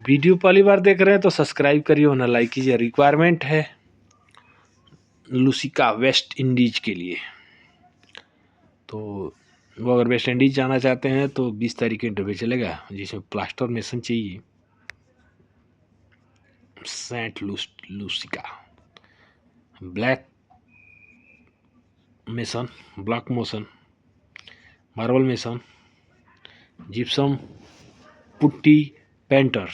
Video पहली बार देख रहे हैं तो सब्सक्राइब करिए और लाइक कीजिए। रिक्वायरमेंट है लूसिका वेस्ट इंडीज के लिए। तो वो अगर वेस्ट इंडीज जाना चाहते हैं तो 20 तारीख को इंटरव्यू चलेगा, जिसमें प्लास्टर मेसन चाहिए। सेंट लूसिका black mason, block mason, marble mason, gypsum putty painter,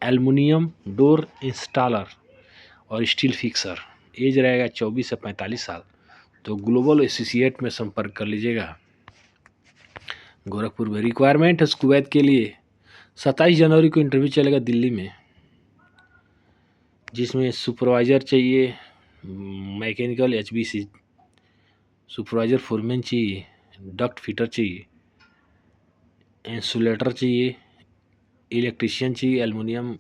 aluminium door installer और स्टील फिक्सर। एज रहेगा 24 से 45 साल। तो ग्लोबल एसोसिएट में संपर्क कर लीजिएगा। गोरखपुर में रिक्वायरमेंट है कुवैत के लिए। 27 जनवरी को इंटरव्यू चलेगा दिल्ली में, जिसमें सुपरवाइज़र चाहिए, मैकेनिकल HBC सुपरवाइज़र, फोरमैन चाहिए, डक्ट फिटर चाहिए, इंसुलेटर चाहिए, इलेक्ट्रीशियन चाहिए, aluminium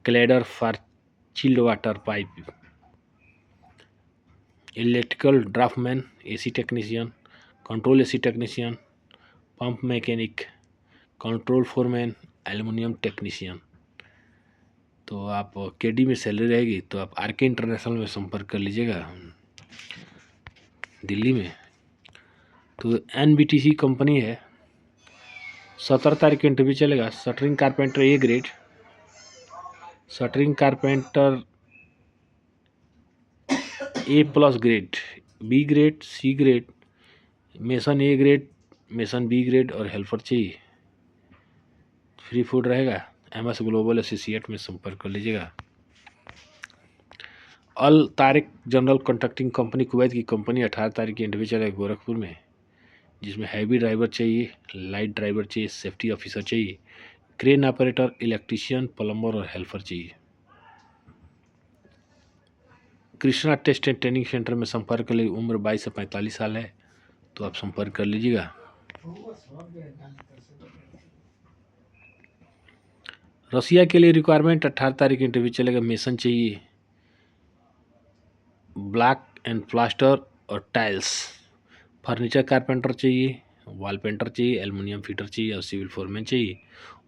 cladder for chilled water pipe, electrical draftsman, AC technician, control AC technician, pump mechanic, control foreman, aluminium technician. तो आप KD में सैलरी रहेगी तो आप RK इंटरनेशनल में संपर्क कर लीजिएगा दिल्ली में। तो NBTC कंपनी है। 17 तारीख को इंटरव्यू चलेगा। Shuttering carpenter A grade, shuttering carpenter A+ grade, B grade, C grade, mason A grade, mason B grade और हेल्पर चाहिए। फ्री फूड रहेगा। MS ग्लोबल एसोसिएट में संपर्क कर लीजिएगा। Al Tariq general contracting company Kuwait की company 18 तारीख की इंटरव्यू चलेगा गोरखपुर में, जिसमें हैवी ड्राइवर चाहिए, लाइट ड्राइवर चाहिए, सेफ्टी ऑफिसर चाहिए, क्रेन ऑपरेटर, इलेक्ट्रीशियन, प्लम्बर और हेल्पर चाहिए। Krishna test and training centre में संपर्क कर लीजिए। उम्र 22 से 45 साल है, तो आप संपर्क कर लीजिएगा। रसिया के लिए रिक्वायरमेंट 18 तारीख इंटरव्यू चलेगा। मेसन चाहिए, ब्लैक एंड प्लास्टर और टाइल्स, फर्नीचर कारपेंटर चाहिए, वॉल पेंटर चाहिए, एल्युमिनियम फिटर चाहिए और सिविल फोरमैन चाहिए।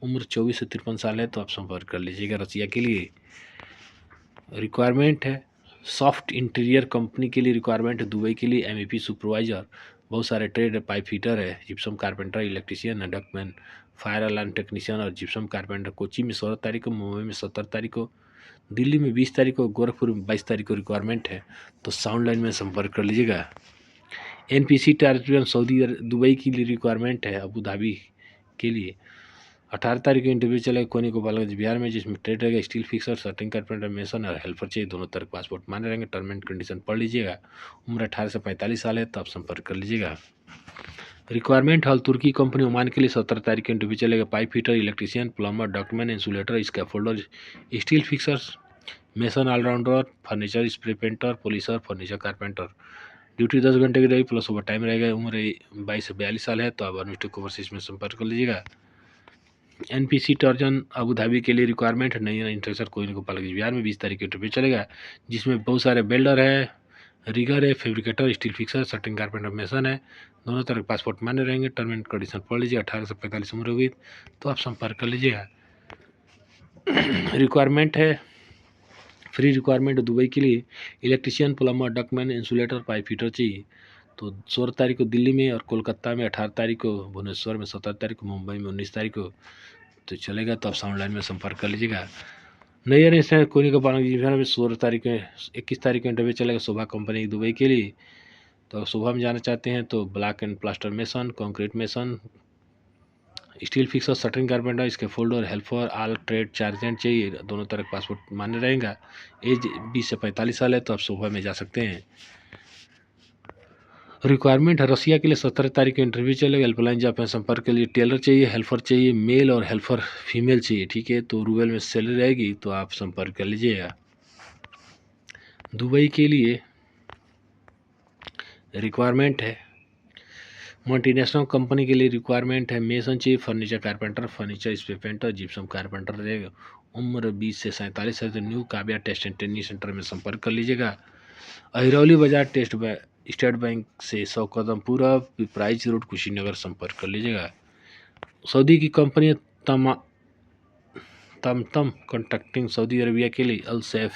उम्र 24 से 53 साल है, तो आप संपर्क कर लीजिएगा रसिया के लिए। रिक्वायरमेंट है सॉफ्ट इंटीरियर कंपनी के लिए रिक्वायरमेंट है दुबई के लिए। MEP सुपरवाइजर, बहुत सारे ट्रेड है, पाइप फिटर है, gypsum carpenter, electrician, ductman, fire alarm technician और जिप्सम कारपेंटर। कोची में 16 तारीख को, मुंबई में 17 तारीख को, दिल्ली में 20 तारीख को, गोरखपुर में 22 तारीख को रिक्वायरमेंट है। तो साउंड लाइन में संपर्क कर लीजिएगा। NPC टेरिटोरियल सऊदी दुबई की लिए रिक्वायरमेंट है अबू धाबी के लिए। 18 तारीख को इंटरव्यू चलेगा कोनी गोपालगंज बिहार में, जिसमें ट्रेड रहेगा steel fixer, shuttering carpenter, mason और हेल्पर चाहिए। दोनों तरह पासपोर्ट मान्य रहेंगे। टर्म एंड कंडीशन पढ़ लीजिएगा। उम्र 18 से 45 साल है, तो आप संपर्क कर लीजिएगा। रिक्वायरमेंट हॉल तुर्की कंपनी ओमान के लिए 17 तारीख को इंटरव्यू चलेगा। Pipe fitter, electrician, plumber, document, insulator, scaffolder, steel fixers, mason allrounder, furniture spray painter, polisher, furniture carpenter. Duty 10 घंटे की रहेगी, प्लस ओवर टाइम रहेगा। उम्र 22 से 42 साल है, तो आप अनुष्ठित ओवरसीज में संपर्क कर लीजिएगा। NPC टर्जन अबू धाबी के लिए रिक्वायरमेंट है। नई इंटरेक्टर कोयले गोपालगंज बिहार में 20 तारीख को इंटरव्यू चलेगा, जिसमें बहुत सारे बिल्डर है, रिगर है, fabricator, steel fixer, shuttering carpenter, mason है। दोनों तरह पासपोर्ट मान्य रहेंगे। टर्म एंड कंडीशन पढ़ लीजिए। 18 से 45 उम्र होगी तो आप संपर्क कर लीजिएगा। रिक्वायरमेंट है फ्री रिक्वायरमेंट दुबई के लिए। Electrician, plumber, ductman, insulator, pipe fitter चाहिए। तो 16 तारीख को दिल्ली में और कोलकाता में, 18 तारीख को भुवनेश्वर में, 17 तारीख को मुंबई में, 19 तारीख को तो चलेगा। तो आप साउंड लाइन में संपर्क कर लीजिएगा। नई नेशनल कोनी का पालन में 16 तारीख में, 21 तारीख को इंटरव्यू चलेगा शोभा कंपनी दुबई के लिए। तो शोभा में जाना चाहते हैं तो block and plaster mason, concrete mason, steel fixer, shuttering carpenter, इसके फोल्डर, हेल्पर, ऑल ट्रेड चार्जेंट चाहिए। दोनों तरह पासपोर्ट मान्य रहेगा। एज 20 से 45 साल है, तो आप शोभा में जा सकते हैं। रिक्वायरमेंट है रसिया के लिए 17 तारीख को इंटरव्यू चलेगा। हेल्पलाइन जहाँ पे संपर्क के लिए टेलर चाहिए, हेल्पर चाहिए, मेल और हेल्पर फीमेल चाहिए। ठीक है, तो रूबल में सैलरी रहेगी, तो आप संपर्क कर लीजिएगा। दुबई के लिए रिक्वायरमेंट है मल्टीनेशनल कंपनी के लिए रिक्वायरमेंट है। मेसन चाहिए, furniture carpenter, furniture spray painter, gypsum carpenter रहेगा। उम्र 20 से 47 है, तो new Kavya test and training centre में संपर्क कर लीजिएगा। अहिरौली बाजार स्टेट बैंक से 100 कदम पूरब, पिपराइच रोड, कुशीनगर संपर्क कर लीजिएगा। सऊदी की कंपनी तमतम कॉन्ट्रैक्टिंग सऊदी अरबिया के लिए अल सैफ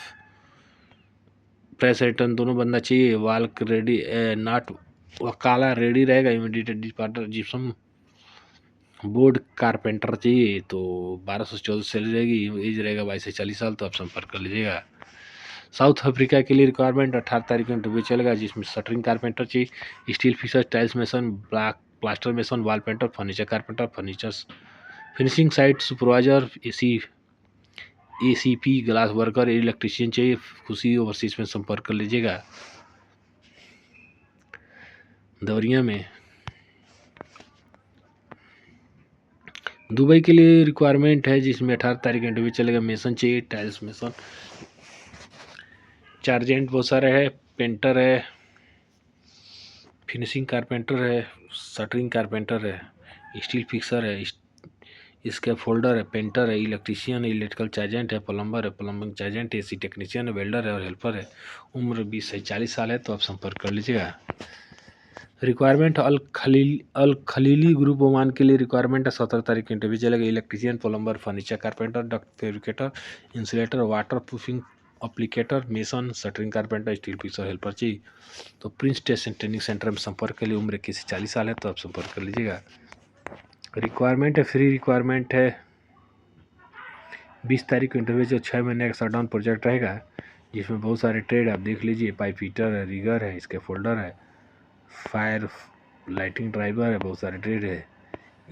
प्रेस रिटर्न दोनों बनना चाहिए। वाल्क रेडी नॉट वकाला रेडी रहेगा। इमीडिएट डिपार्टर जिप्सम बोर्ड कारपेंटर चाहिए तो 12 से 14 सैलरी रहेगी। एज रहेगा 22 से 40 साल। तो आप संपर्क कर लीजिएगा। साउथ अफ्रीका के लिए रिक्वायरमेंट 18 तारीख को इंटरव्यू चलेगा, जिसमें शटरिंग कारपेंटर चाहिए, steel fixer, tiles mason, black plaster mason, wall painter, furniture carpenter, furniture finishing site supervisor, ACP glass worker, electrician चाहिए। खुशी ओवरसीज में संपर्क कर लीजिएगा। दौरिया में दुबई के लिए रिक्वायरमेंट है, जिसमें 18 तारीख इंटरव्यू चलेगा। मेसन चाहिए, टाइल्स मेसन, चार्जेंट बहुत सारे है, पेंटर है, फिनिशिंग कारपेंटर है, शटरिंग कारपेंटर है, स्टील फिक्सर है, इसके फोल्डर है, पेंटर है, इलेक्ट्रीशियन है, इलेक्ट्रिकल चार्जेंट है, प्लम्बर है, प्लम्बिंग चार्जेंट है, एसी टेक्नीशियन है, वेल्डर है और हेल्पर है। उम्र 20 से 40 साल है। तो आप संपर्क कर लीजिएगा। Requirement Al Khalili group Oman के लिए रिक्वायरमेंट है। 17 तारीख को इंटरव्यू चलेगा। Electrician, plumber, furniture carpenter, duct fabricator, insulator, water proofing applicator, mason, shuttering carpenter, steel fixer, helper चाहिए। तो Prince test and training centre में संपर्क के लिए उम्र 21 से 40 साल है। तो आप संपर्क कर लीजिएगा। रिक्वायरमेंट है, फ्री रिक्वायरमेंट है। 20 तारीख को इंटरव्यू जो 6 महीने का शटडाउन प्रोजेक्ट रहेगा, जिसमें बहुत सारे ट्रेड आप देख लीजिए। पाइप फिटर है, रिगर है, इसके फोल्डर है, फायर लाइटिंग ड्राइवर है, बहुत सारे ट्रेड है।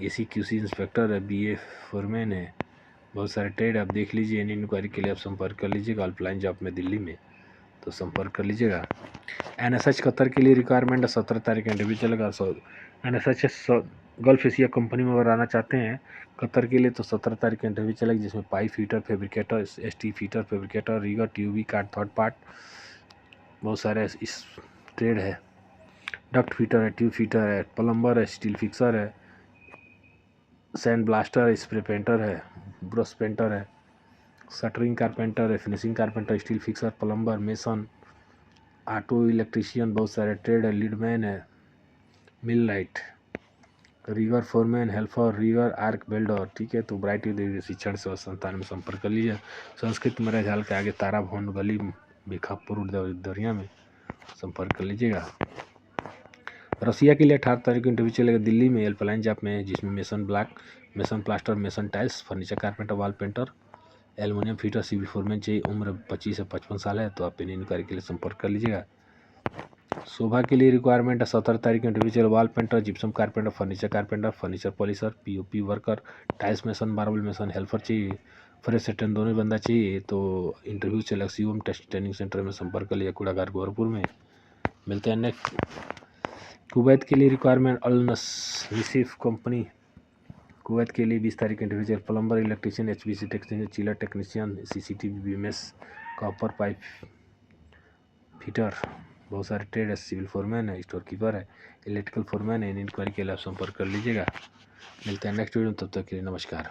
एसी क्यूसी इंस्पेक्टर है, बीए फोरमैन है, बहुत सारे ट्रेड आप देख लीजिए। इन इंक्वायरी के लिए आप संपर्क कर लीजिएगा। ऑफलाइन जॉब में दिल्ली में तो संपर्क कर लीजिएगा। एनएसएच कतर के लिए रिक्वायरमेंट है। 17 तारीख का इंटरव्यू चलेगा। एनएसएच गल्फ एशिया कंपनी में अगर आना चाहते हैं कतर के लिए तो 17 तारीख का इंटरव्यू चलेगा, जिसमें pipe fitter, fabricator, ST fitter, fabricator, rigger, ट्यूबी कार्ड, थर्ड पार्ट, बहुत सारे इस ट्रेड है। डक्ट फीटर है, ट्यूब फीटर है, प्लम्बर है, स्टील फिक्सर है, सैंड ब्लास्टर है, स्प्रे पेंटर है, ब्रश पेंटर है, शटरिंग कारपेंटर है, finishing carpenter, steel fixer, plumber, mason, auto electrician, बहुत सारे ट्रेड है। लीडमैन है, millwright, rigger foreman, helper, rigger arc welder. ठीक है। तो ब्राइट शिक्षण सेवा संस्थान में संपर्क कर लीजिए। संस्कृत मेरा झाल के आगे तारा भवन गली बेखापुर दरिया में संपर्क कर लीजिएगा। रसिया के लिए 18 तारीख को इंटरव्यू चलेगा दिल्ली में हेल्पलाइन जॉब में, जिसमें mason black, mason plaster, mason tiles, furniture carpenter, wall painter, aluminium fitter, civil foreman चाहिए। उम्र 25 से 55 साल है। तो आप इन इंक्वायरी के लिए संपर्क कर लीजिएगा। शोभा के लिए रिक्वायरमेंट है। 17 तारीख को इंटरव्यू चलेगा। Wall painter, gypsum carpenter, furniture polisher, POP worker, tiles mason, marble mason, helper चाहिए। फ्रेश अटेंड दोनों बंदा चाहिए। तो इंटरव्यू चलेगा सीओम टेस्ट ट्रेनिंग सेंटर में संपर्क कर लिया, कूड़ाघर गोरखपुर में। मिलते हैं नेक्स्ट। कुवैत के लिए रिक्वायरमेंट अल नसीफ कंपनी कुवैत के लिए 20 तारीख individual plumber, electrician, HPC technician, chiller technician, CCTV, BMS, copper pipe fitter, बहुत सारे ट्रेड है। सिविल फोरमैन है, स्टोर कीपर है, इलेक्ट्रिकल फोरमैन है। इन इंक्वायरी के लिए आप संपर्क कर लीजिएगा। मिलते हैं नेक्स्ट वीडियो में, तब तक के लिए नमस्कार।